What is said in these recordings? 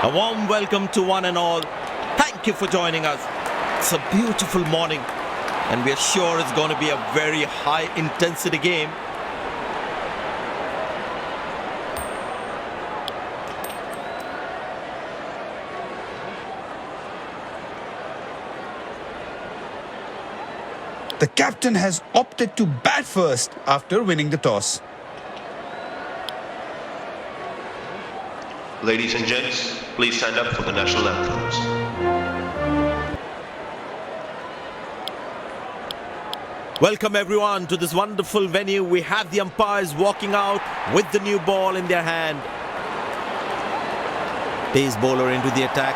A warm welcome to one and all. Thank you for joining us. It's a beautiful morning and we are sure it's going to be a very high intensity game. The captain has opted to bat first after winning the toss. Ladies and gents, please stand up for the national anthems. Welcome everyone to this wonderful venue. We have the umpires walking out with the new ball in their hand. Pace bowler into the attack.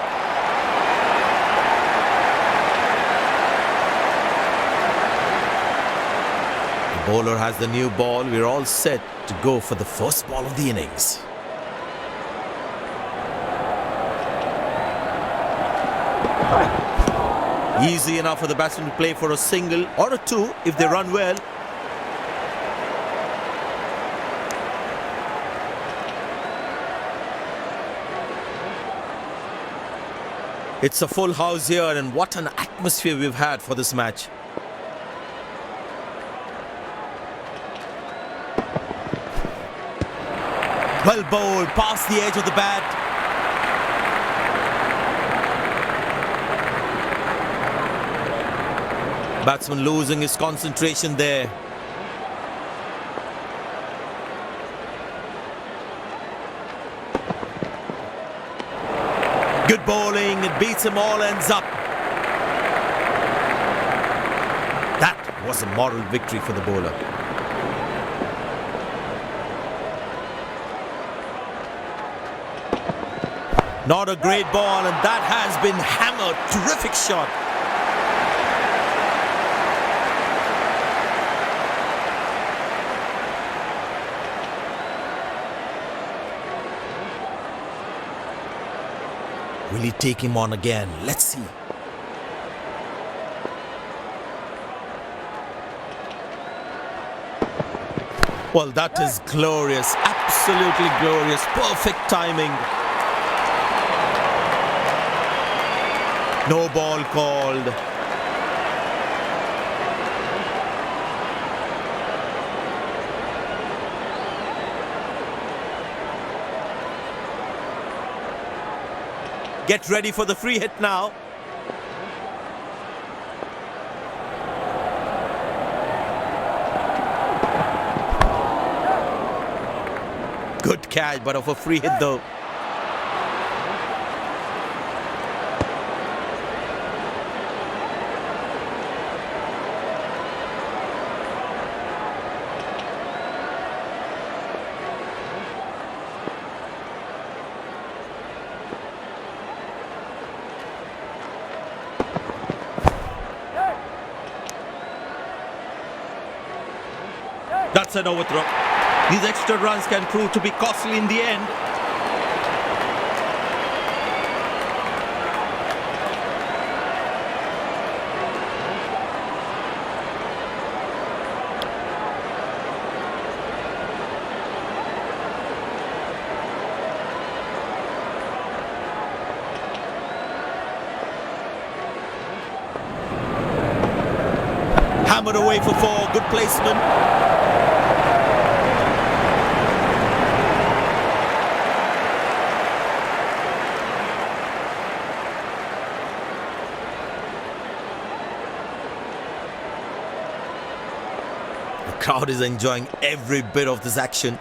The bowler has the new ball. We're all set to go for the first ball of the innings. Easy enough for the batsman to play for a single or a two if they run well. It's a full house here and what an atmosphere we've had for this match. Well bowled, past the edge of the bat. Batsman losing his concentration there. Good bowling, it beats him all ends up. That was a moral victory for the bowler. Not a great ball and that has been hammered. Terrific shot. Will he take him on again? Let's see. Well, that is glorious. Absolutely glorious. Perfect timing. No ball called. Get ready for the free hit now. Good catch, but of a free hit though. That's an overthrow. These extra runs can prove to be costly in the end. Hammered away for four. Good placement. The crowd is enjoying every bit of this action.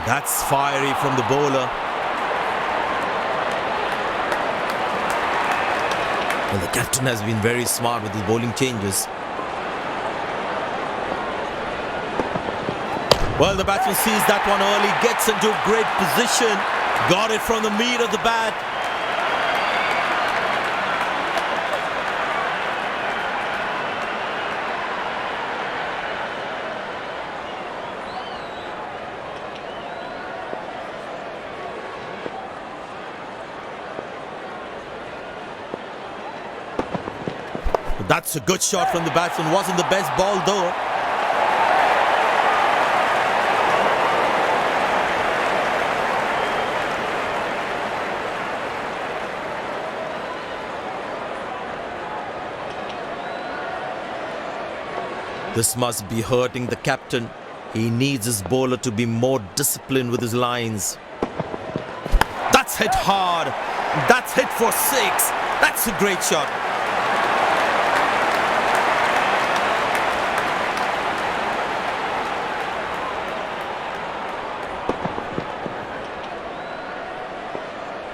That's fiery from the bowler. Well, the captain has been very smart with his bowling changes. Well, the batsman sees that one early, gets into a great position, got it from the meat of the bat. That's a good shot from the batsman. Wasn't the best ball though. This must be hurting the captain. He needs his bowler to be more disciplined with his lines. That's hit hard. That's hit for 6. That's a great shot.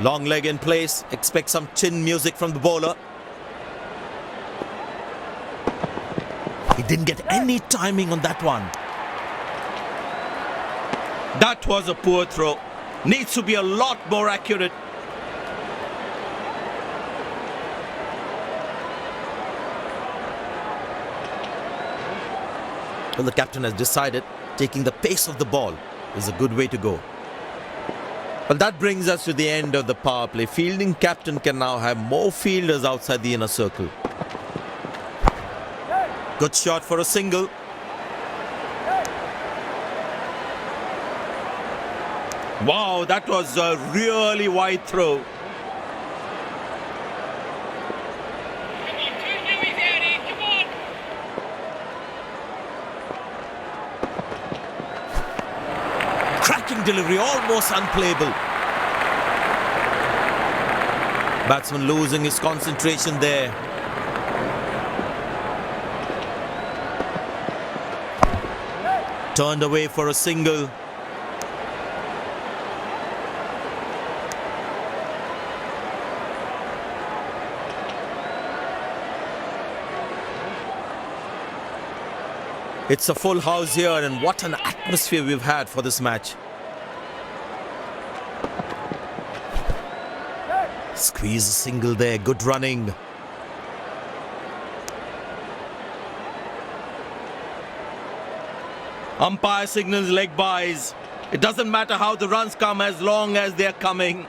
Long leg in place. Expect some chin music from the bowler. He didn't get any timing on that one. That was a poor throw. Needs to be a lot more accurate. Well, the captain has decided taking the pace of the ball is a good way to go. Well, that brings us to the end of the power play. Fielding captain can now have more fielders outside the inner circle. Good shot for a single. Wow, that was a really wide throw. Cracking delivery, almost unplayable. Batsman losing his concentration there. Turned away for a single. It's a full house here, and what an atmosphere we've had for this match. Squeeze a single there, good running. Umpire signals leg byes. It doesn't matter how the runs come as long as they're coming.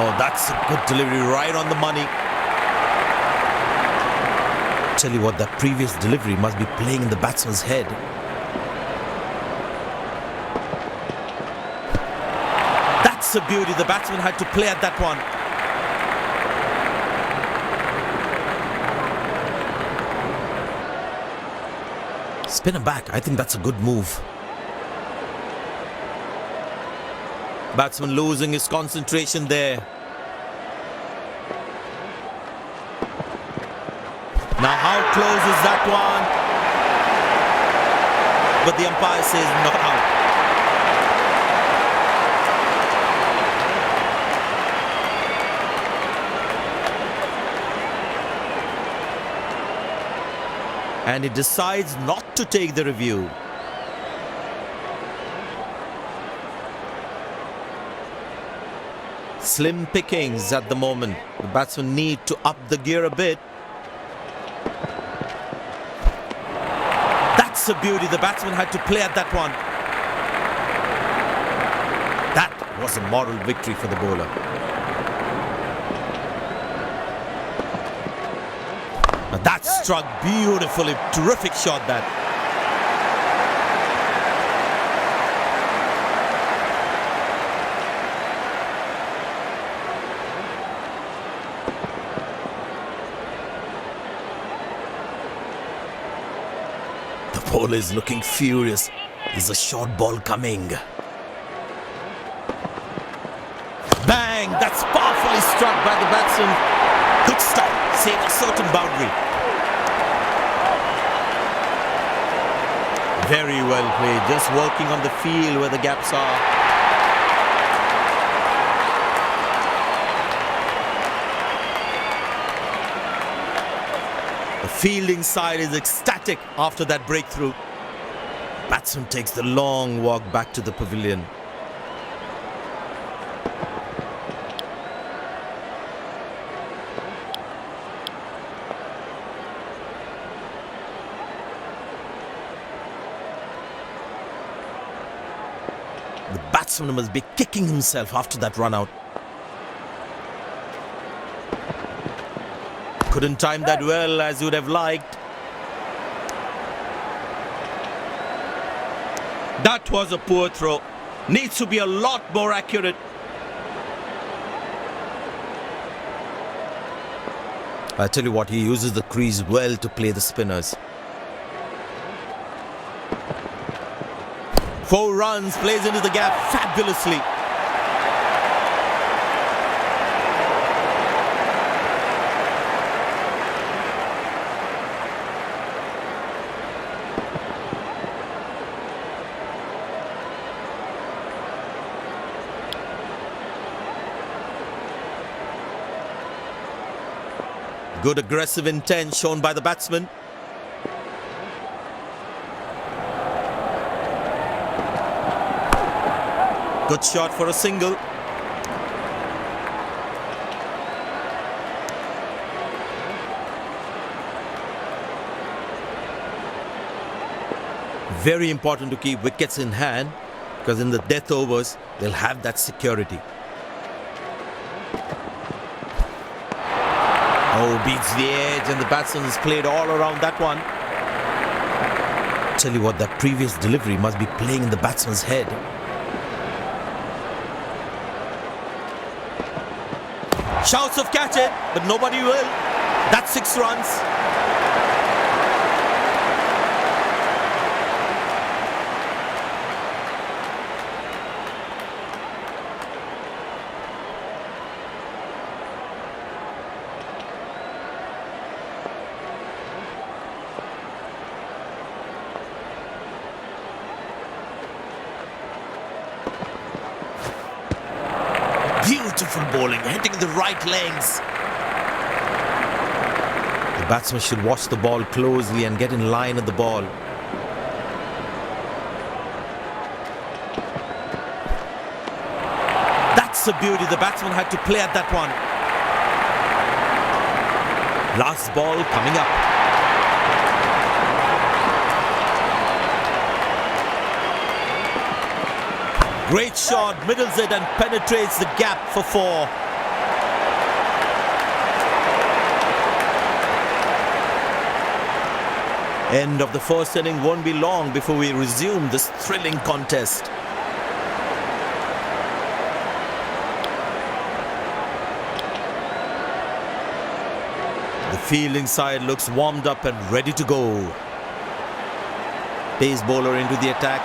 Oh, that's a good delivery, right on the money. Tell you what, that previous delivery must be playing in the batsman's head. That's a beauty. The batsman had to play at that one. Spin him back. I think that's a good move. Batsman losing his concentration there. Now how close is that one? But the umpire says not out. And he decides not to take the review. Slim pickings at the moment. The batsmen need to up the gear a bit. That's a beauty. The batsman had to play at that one. That was a moral victory for the bowler. Now that struck beautifully. Terrific shot that. The bowler is looking furious. There's a short ball coming. Bang! That's powerfully struck by the batsman. Good stop. Saved a certain boundary. Very well played. Just working on the field where the gaps are. The fielding side is ecstatic after that breakthrough. Batsman takes the long walk back to the pavilion. The batsman must be kicking himself after that run out. Couldn't time that well as you would have liked. That was a poor throw. Needs to be a lot more accurate. I tell you what, he uses the crease well to play the spinners. 4 runs, plays into the gap fabulously. Good aggressive intent shown by the batsman. Good shot for a single. Very important to keep wickets in hand, because in the death overs, they'll have that security. Oh, beats the edge, and the batsman has played all around that one. Tell you what, that previous delivery must be playing in the batsman's head. Shouts of catch it, but nobody will. That's 6 runs. Beautiful bowling, hitting the right legs. The batsman should watch the ball closely and get in line at the ball. That's a beauty. The batsman had to play at that one. Last ball coming up. Great shot, middles it and penetrates the gap for 4. End of the first inning won't be long before we resume this thrilling contest. The fielding side looks warmed up and ready to go. Pace bowler into the attack.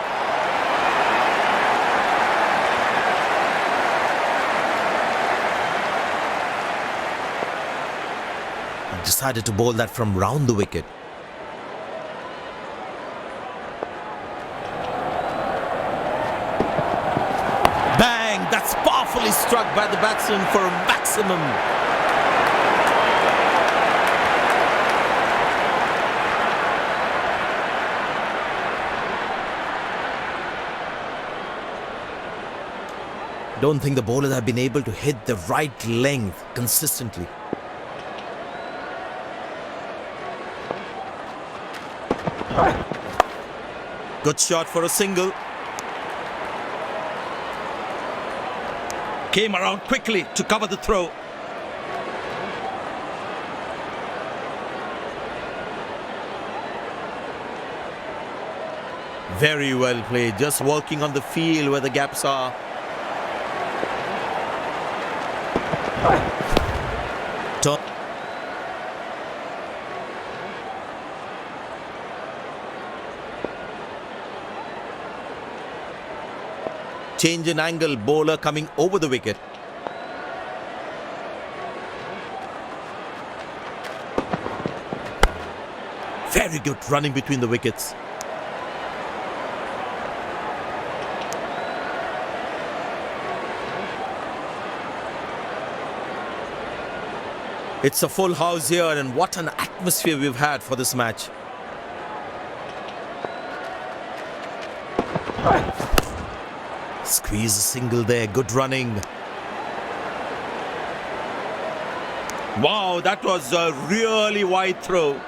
Decided to bowl that from round the wicket. Bang! That's powerfully struck by the batsman for a maximum. Don't think the bowlers have been able to hit the right length consistently. Good shot for a single. Came around quickly to cover the throw. Very well played, just working on the field where the gaps are. Turn. Change in angle, bowler coming over the wicket. Very good running between the wickets. It's a full house here, and what an atmosphere we've had for this match. Squeeze a single there, good running. Wow, that was a really wide throw.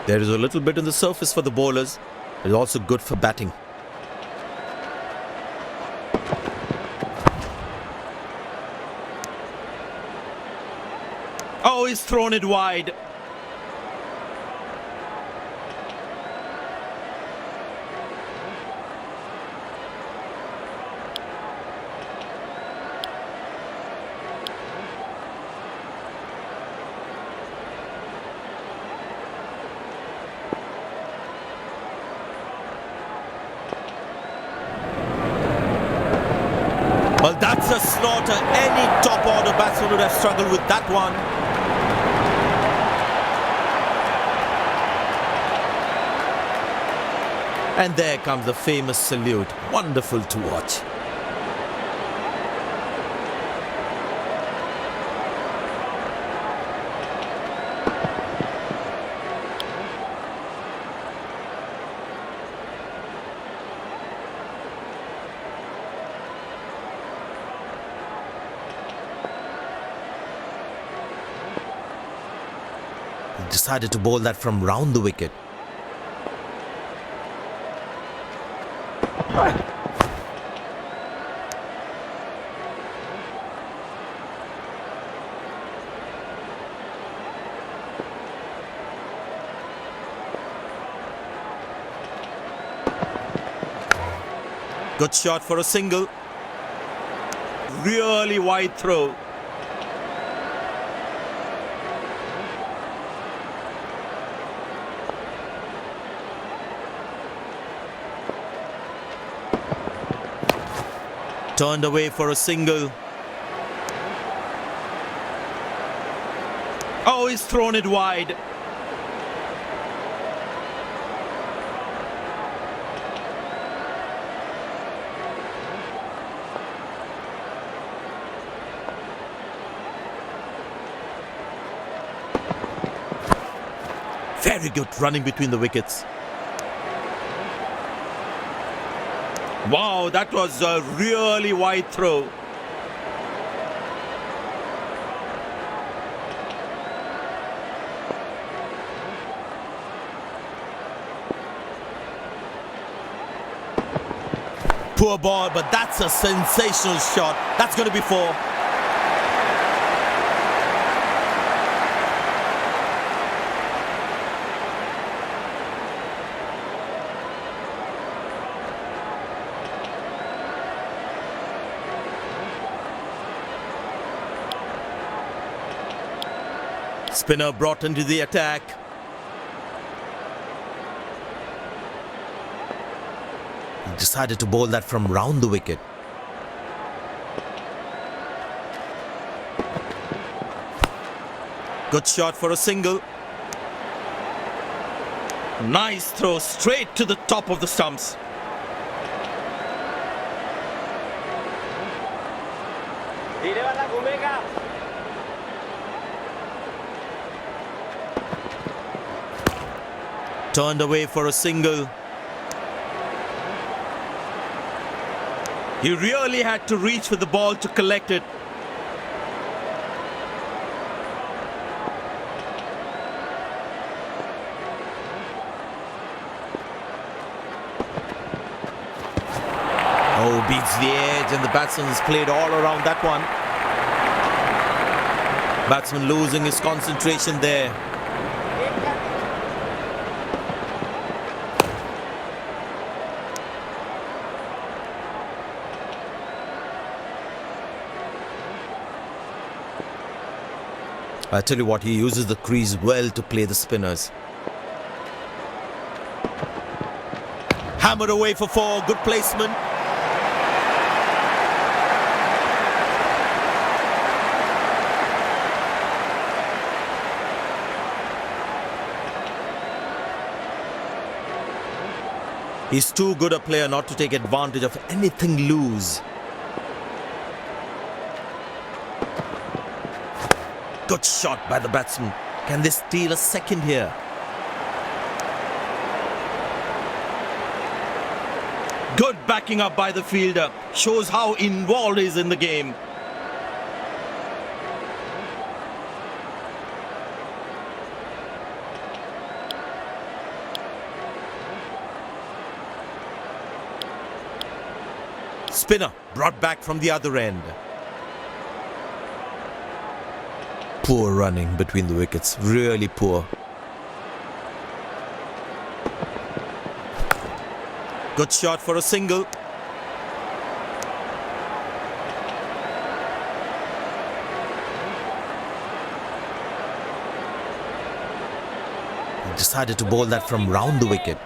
There is a little bit on the surface for the bowlers. It's also good for batting. Oh, he's thrown it wide. Well, that's a slaughter. Any top order batsman would have struggled with that one. And there comes the famous salute. Wonderful to watch. He decided to bowl that from round the wicket. Good shot for a single. Really wide throw. Turned away for a single. Oh, he's thrown it wide. Very good running between the wickets. Wow, that was a really wide throw. Poor ball, but that's a sensational shot. That's going to be four. Spinner brought into the attack. He decided to bowl that from round the wicket. Good shot for a single. Nice throw straight to the top of the stumps. Turned away for a single. He really had to reach for the ball to collect it. Oh, beats the edge, and the batsman has played all around that one. Batsman losing his concentration there. I tell you what, he uses the crease well to play the spinners. Hammered away for four. Good placement. He's too good a player not to take advantage of anything loose. Good shot by the batsman. Can they steal a second here? Good backing up by the fielder. Shows how involved he is in the game. Spinner brought back from the other end. Poor running between the wickets, really poor. Good shot for a single. He decided to bowl that from round the wicket.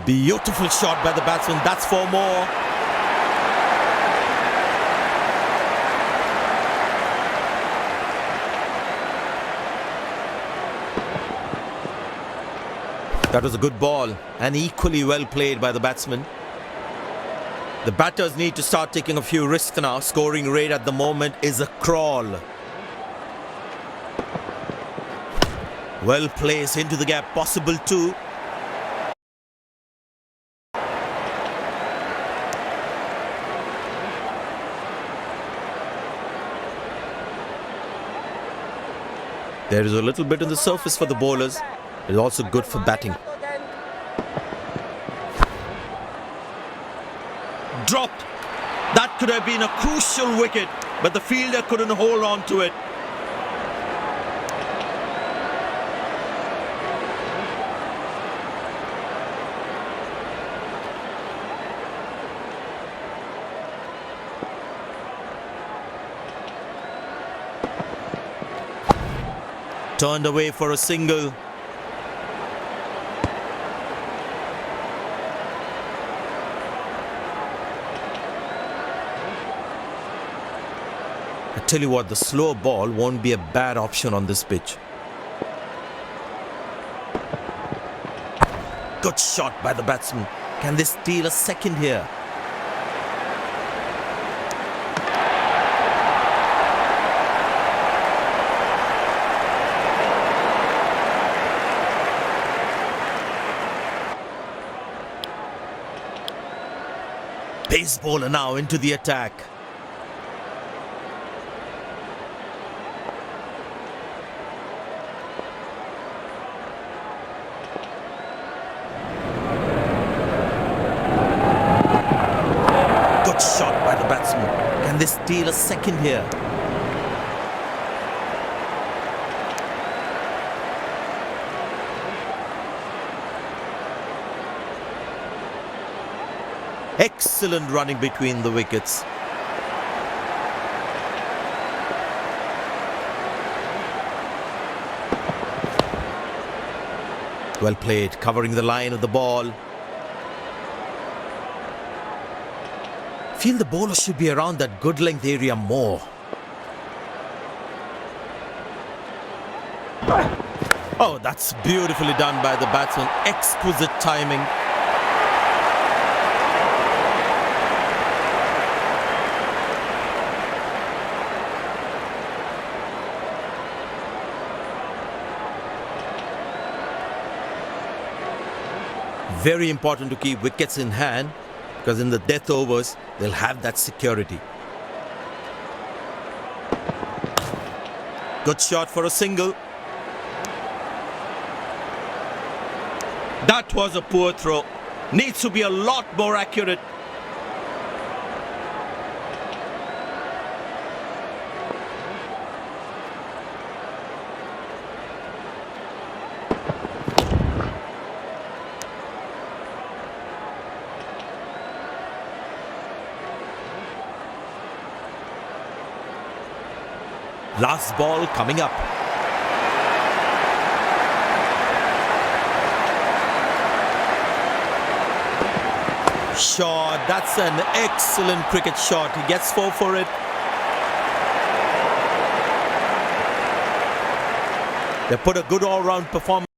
Beautiful shot by the batsman. That's 4 more. That was a good ball and equally well played by the batsman. The batters need to start taking a few risks now. Scoring rate at the moment is a crawl. Well placed into the gap, possible too. There is a little bit on the surface for the bowlers. It's also good for batting. Dropped. That could have been a crucial wicket, but the fielder couldn't hold on to it. Turned away for a single. I tell you what, the slow ball won't be a bad option on this pitch. Good shot by the batsman. Can they steal a second here? Pace bowler now into the attack. Good shot by the batsman. Can they steal a second here? Excellent running between the wickets. Well played, covering the line of the ball. Feel the bowler should be around that good length area more. Oh, that's beautifully done by the batsman. Exquisite timing. Very important to keep wickets in hand, because in the death overs, they'll have that security. Good shot for a single. That was a poor throw. Needs to be a lot more accurate. Last ball coming up. Shot. That's an excellent cricket shot. He gets 4 for it. They put a good all-round performance.